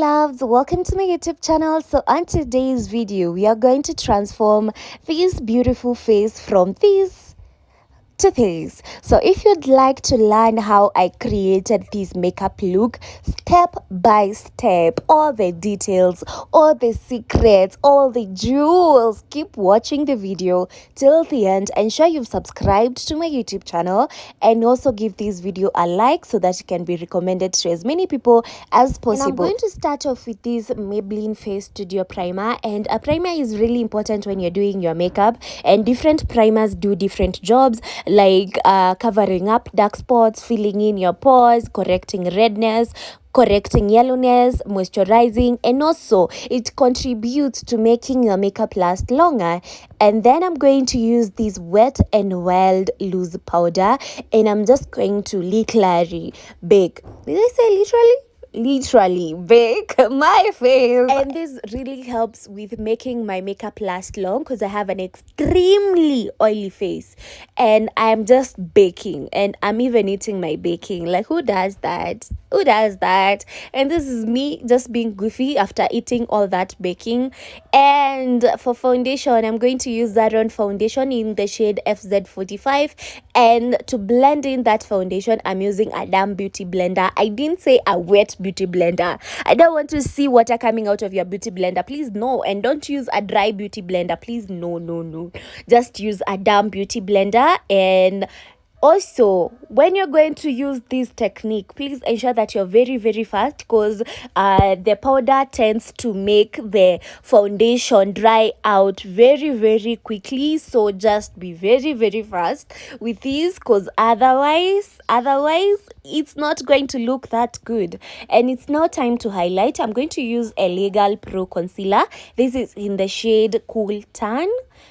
loves, welcome to my YouTube channel. So on today's video we are going to transform this beautiful face from this to this. So if you'd like to learn how I created this makeup look step by step, all the details, all the secrets, all the jewels, keep watching the video till the end. Ensure you've subscribed to my YouTube channel and also give this video a like so that it can be recommended to as many people as possible. And I'm going to start off with this Maybelline Face Studio Primer, and a primer is really important when you're doing your makeup, and different primers do different jobs, like covering up dark spots, filling in your pores, correcting redness, correcting yellowness, moisturizing, and also it contributes to making your makeup last longer. And then I'm going to use this Wet and Wild loose powder, and I'm just going to literally bake. Did I say literally? Literally bake my face, and this really helps with making my makeup last long because I have an extremely oily face and I'm just baking, and I'm even eating my baking. Like, who does that? And this is me just being goofy after eating all that baking. And for foundation, I'm going to use Zaron foundation in the shade FZ45, and to blend in that foundation I'm using a damn beauty blender. I didn't say a wet beauty blender. I don't want to see water coming out of your beauty blender, please. No. And don't use a dry beauty blender, please. No, just use a damn beauty blender. And also, when you're going to use this technique, please ensure that you're very, very fast, because the powder tends to make the foundation dry out very, very quickly. So just be very, very fast with this, because otherwise it's not going to look that good. And it's now time to highlight. I'm going to use a Legal Pro concealer. This is in the shade Cool Tan.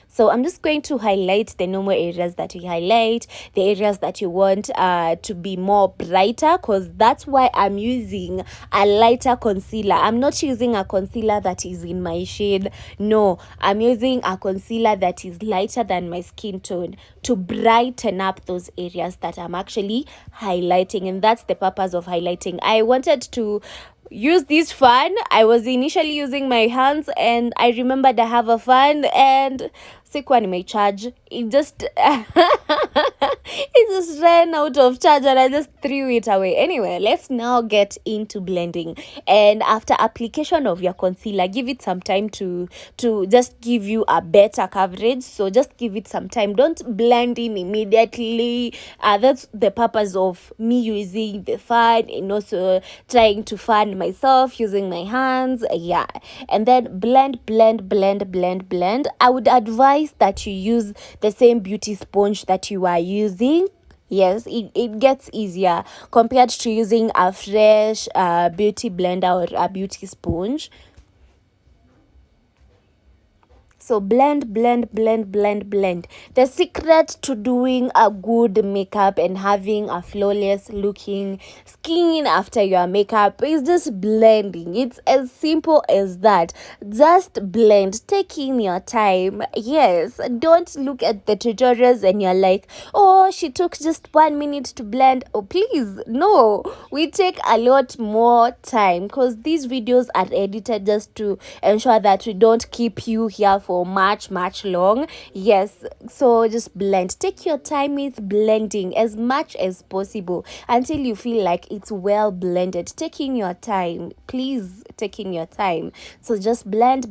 So I'm just going to highlight the normal areas that we highlight, the areas that you want to be more brighter, because that's why I'm using a lighter concealer. I'm not using a concealer that is in my shade. No, I'm using a concealer that is lighter than my skin tone to brighten up those areas that I'm actually highlighting. And that's the purpose of highlighting. I wanted to use this fan. I was initially using my hands, and I remembered I have a fan, and sikuwa nimecharge. It just it just ran out of charge and I just threw it away. Anyway, let's now get into blending. And after application of your concealer, give it some time to just give you a better coverage. So just give it some time. Don't blend in immediately. That's the purpose of me using the fan and also trying to fan myself using my hands. Yeah. And then blend. I would advise that you use the same beauty sponge that you are using. Yes, it gets easier compared to using a fresh beauty blender or a beauty sponge. So blend. The secret to doing a good makeup and having a flawless looking skin after your makeup is just blending. It's as simple as that. Just blend, taking your time. Yes, don't look at the tutorials and you're like, oh, she took just 1 minute to blend. Oh, please, no. We take a lot more time because these videos are edited just to ensure that we don't keep you here for much long. Yes, so just blend. Take your time with blending as much as possible until you feel like it's well blended. Taking your time, please, taking your time. So just blend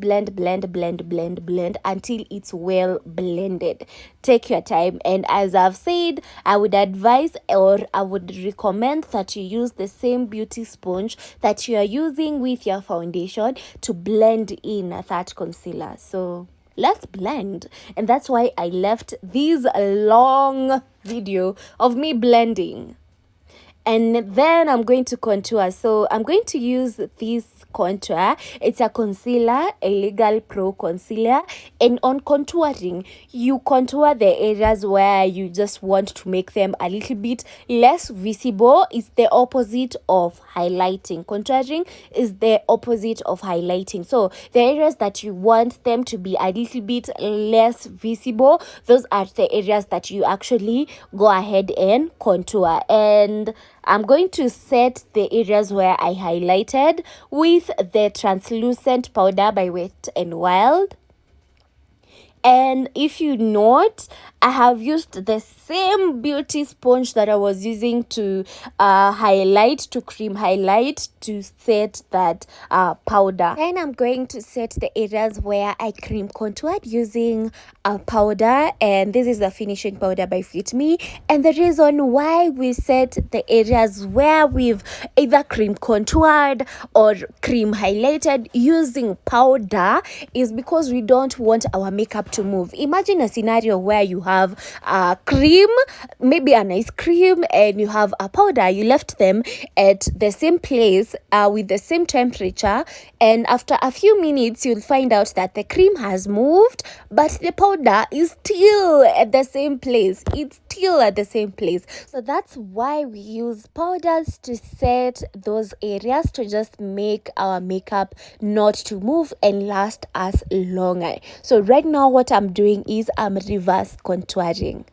until it's well blended. Take your time. And as I've said, I would advise or I would recommend that you use the same beauty sponge that you are using with your foundation to blend in that concealer. So let's blend. And that's why I left this long video of me blending. And then I'm going to contour. So I'm going to use this contour. It's a concealer, a Legal Pro concealer. And on contouring, you contour the areas where you just want to make them a little bit less visible. It's the opposite of highlighting. Contouring is the opposite of highlighting. So the areas that you want them to be a little bit less visible, those are the areas that you actually go ahead and contour. And I'm going to set the areas where I highlighted with the translucent powder by Wet n Wild. And if you note, I have used the same beauty sponge that I was using to cream highlight to set that powder. Then I'm going to set the areas where I cream contoured using a powder, and this is the finishing powder by Fit Me. And the reason why we set the areas where we've either cream contoured or cream highlighted using powder is because we don't want our makeup to move. Imagine a scenario where you have cream, maybe an ice cream, and you have a powder. You left them at the same place with the same temperature, and after a few minutes you'll find out that the cream has moved, but the powder is still at the same place. It's still at the same place. So that's why we use powders to set those areas, to just make our makeup not to move and last us longer. So right now what I'm doing is I'm reverse contouring.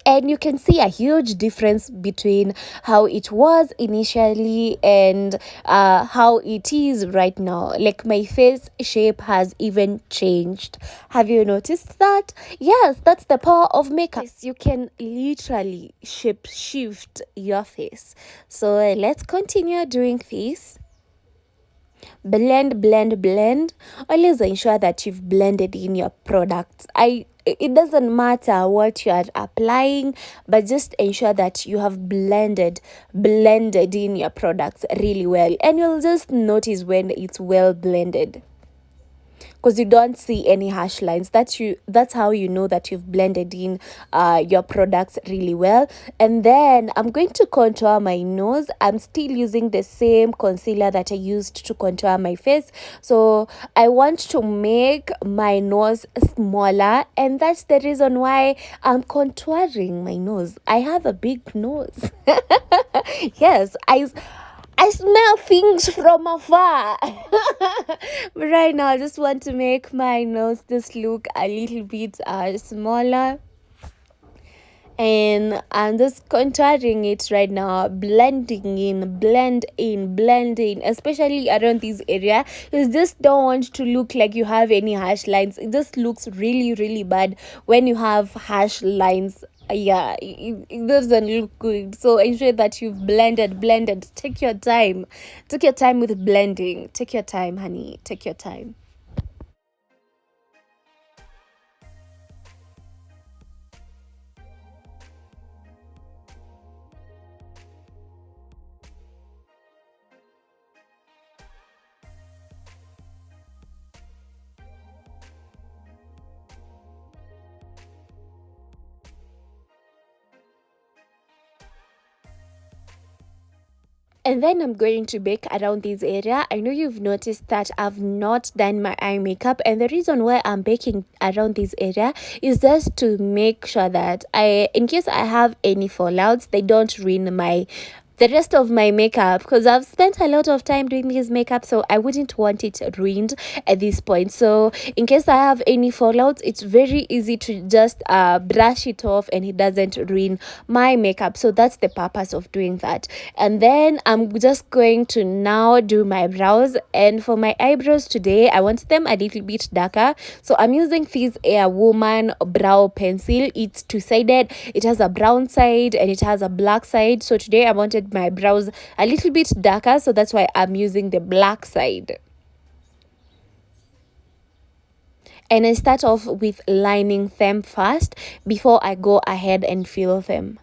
And you can see a huge difference between how it was initially and how it is right now. Like, my face shape has even changed. Have you noticed that? Yes, that's the power of makeup. Yes, you can literally shift your face. So let's continue doing this. Blend, blend, blend. Always ensure that you've blended in your products. It doesn't matter what you are applying, but just ensure that you have blended in your products really well, and you'll just notice when it's well blended, because you don't see any harsh lines. That's how you know that you've blended in your products really well. And then I'm going to contour my nose. I'm still using the same concealer that I used to contour my face, so I want to make my nose smaller, and that's the reason why I'm contouring my nose. I have a big nose. Yes, I smell things from afar. But right now I just want to make my nose just look a little bit smaller. And I'm just contouring it right now, blending in, blending, especially around this area. You just don't want to look like you have any harsh lines. It just looks really, really bad when you have harsh lines. Yeah, it doesn't look good. So ensure that you've blended. Take your time with blending. Take your time, honey, take your time. And then I'm going to bake around this area. I know you've noticed that I've not done my eye makeup, and the reason why I'm baking around this area is just to make sure that in case I have any fallouts, they don't ruin the rest of my makeup, because I've spent a lot of time doing this makeup, so I wouldn't want it ruined at this point. So in case I have any fallouts, it's very easy to just brush it off and it doesn't ruin my makeup. So that's the purpose of doing that. And then I'm just going to now do my brows, and for my eyebrows today I want them a little bit darker, so I'm using this Airwoman brow pencil. It's two-sided. It has a brown side and it has a black side, so today I wanted my brows a little bit darker, so that's why I'm using the black side. And I start off with lining them first before I go ahead and fill them.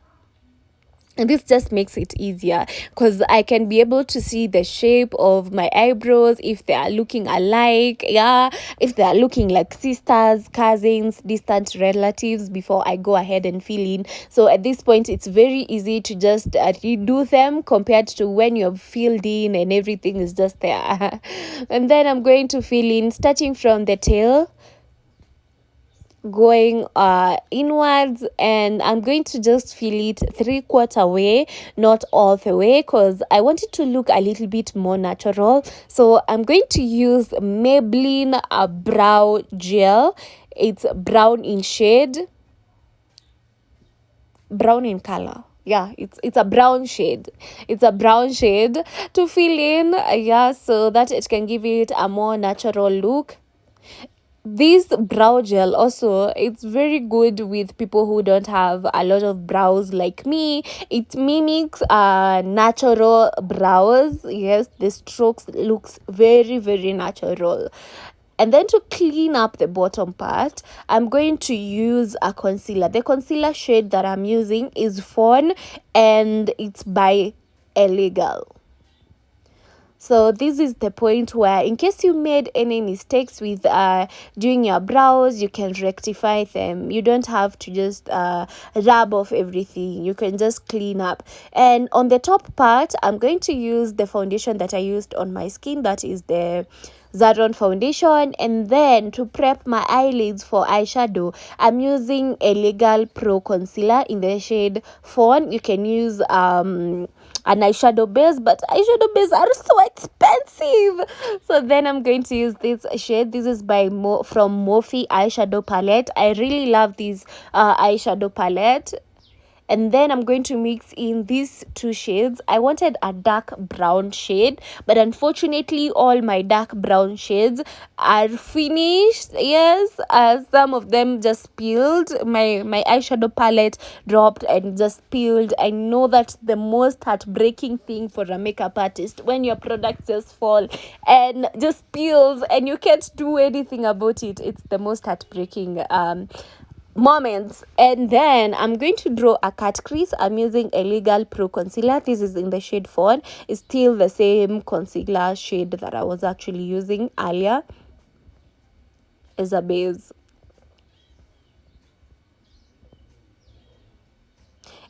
And this just makes it easier because I can be able to see the shape of my eyebrows, if they are looking alike, if they are looking like sisters, cousins, distant relatives, before I go ahead and fill in. So at this point, it's very easy to just redo them compared to when you've filled in and everything is just there. And then I'm going to fill in starting from the tail, going inwards, and I'm going to just fill it 3/4 way, not all the way, because I want it to look a little bit more natural. So I'm going to use Maybelline brow gel. It's brown in shade, brown in color. yeah, it's a brown shade. It's a brown shade to fill in, yeah, so that it can give it a more natural look. This brow gel also, it's very good with people who don't have a lot of brows like me. It mimics natural brows. Yes, the strokes looks very, very natural. And then to clean up the bottom part, I'm going to use a concealer. The concealer shade that I'm using is Fawn, and it's by Illegal. So this is the point where, in case you made any mistakes with doing your brows, you can rectify them. You don't have to just rub off everything. You can just clean up. And on the top part, I'm going to use the foundation that I used on my skin. That is the Zaron foundation. And then to prep my eyelids for eyeshadow, I'm using a Legal Pro concealer in the shade Fawn. You can use an eyeshadow base, but eyeshadow base are so expensive. So then I'm going to use this shade. This is by from Morphine eyeshadow palette. I really love this eyeshadow palette. And then I'm going to mix in these two shades. I wanted a dark brown shade, but unfortunately all my dark brown shades are finished. Yes, some of them just peeled. My eyeshadow palette dropped and just peeled. I know that's the most heartbreaking thing for a makeup artist, when your products just fall and just peels and you can't do anything about it. It's the most heartbreaking moments. And then I'm going to draw a cut crease. I'm using a Legal Pro concealer. This is in the shade Fawn. It's still the same concealer shade that I was actually using earlier as a base.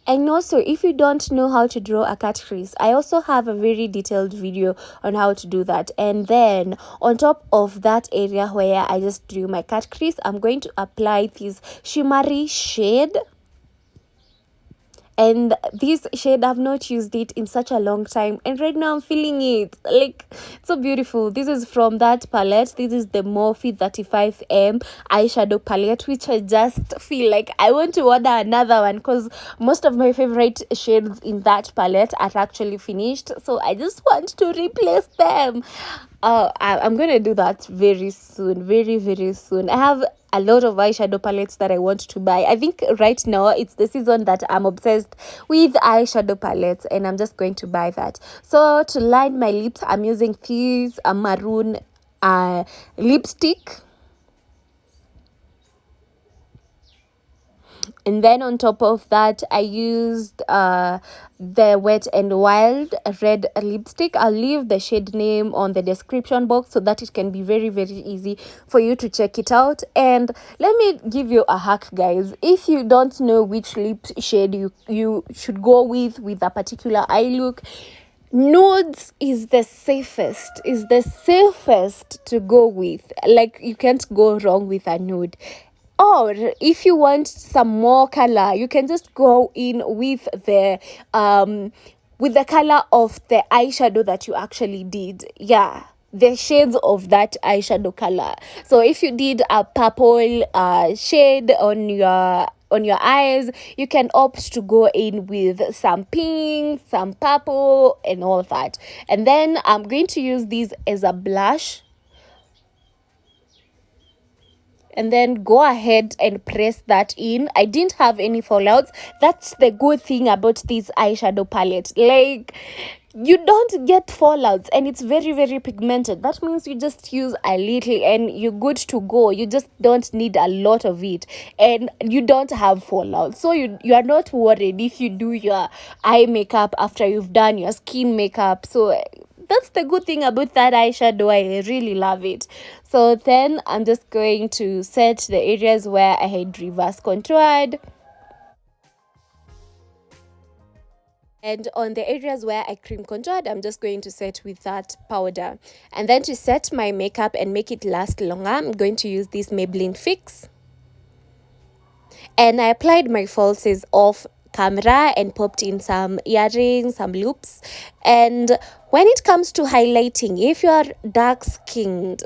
And also, if you don't know how to draw a cut crease, I also have a very detailed video on how to do that. And then on top of that area where I just drew my cut crease, I'm going to apply this shimmery shade. And this shade, I've not used it in such a long time, and right now I'm feeling it. Like, it's so beautiful. This is from that palette. This is the Morphe 35M eyeshadow palette, which I just feel like I want to order another one, because most of my favorite shades in that palette are actually finished, so I just want to replace them. I'm gonna do that very soon, very, very soon. I have a lot of eyeshadow palettes that I want to buy. I think right now it's the season that I'm obsessed with eyeshadow palettes, and I'm just going to buy that. So to line my lips, I'm using this maroon lipstick. And then on top of that, I used the Wet and Wild red lipstick. I'll leave the shade name on the description box so that it can be very, very easy for you to check it out. And let me give you a hack, guys. If you don't know which lip shade you should go with a particular eye look, nudes is the safest to go with. Like, you can't go wrong with a nude. Or if you want some more color, you can just go in with the color of the eyeshadow that you actually did. Yeah, the shades of that eyeshadow color. So if you did a purple shade on your eyes, you can opt to go in with some pink, some purple, and all that. And then I'm going to use this as a blush. And then go ahead and press that in. I didn't have any fallouts. That's the good thing about this eyeshadow palette. Like, you don't get fallouts, and it's very, very pigmented. That means you just use a little and you're good to go. You just don't need a lot of it, and you don't have fallouts. So you are not worried if you do your eye makeup after you've done your skin makeup. So that's the good thing about that eyeshadow. I really love it. So then I'm just going to set the areas where I had reverse contoured. And on the areas where I cream contoured, I'm just going to set with that powder. And then to set my makeup and make it last longer, I'm going to use this Maybelline Fix. And I applied my falsies off camera and popped in some earrings, some loops. And when it comes to highlighting, if you are dark skinned,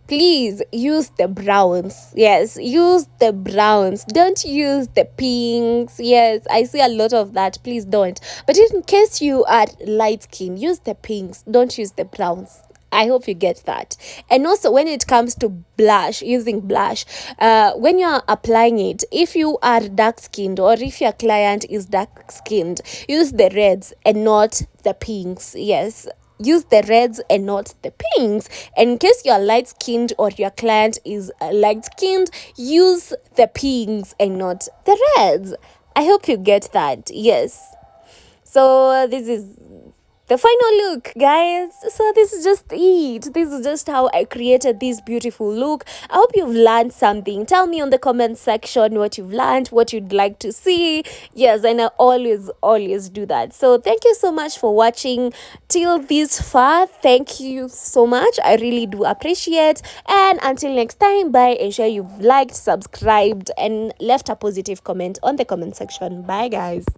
please use the browns. Yes, use the browns. Don't use the pinks. Yes, I see a lot of that. Please don't. But in case you are light skin, use the pinks. Don't use the browns. I hope you get that. And also, when it comes to blush, using blush, when you're applying it, if you are dark skinned or if your client is dark skinned, use the reds and not the pinks. Yes, use the reds and not the pinks. And in case you're light skinned or your client is light skinned, use the pinks and not the reds. I hope you get that. Yes. So this is the final look, guys. So this is just it. This is just how I created this beautiful look. I hope you've learned something. Tell me on the comment section what you've learned, what you'd like to see. Yes, and I always do that. So thank you so much for watching till this far. Thank you so much. I really do appreciate. And until next time, bye. Ensure you've liked, subscribed, and left a positive comment on the comment section. Bye, guys.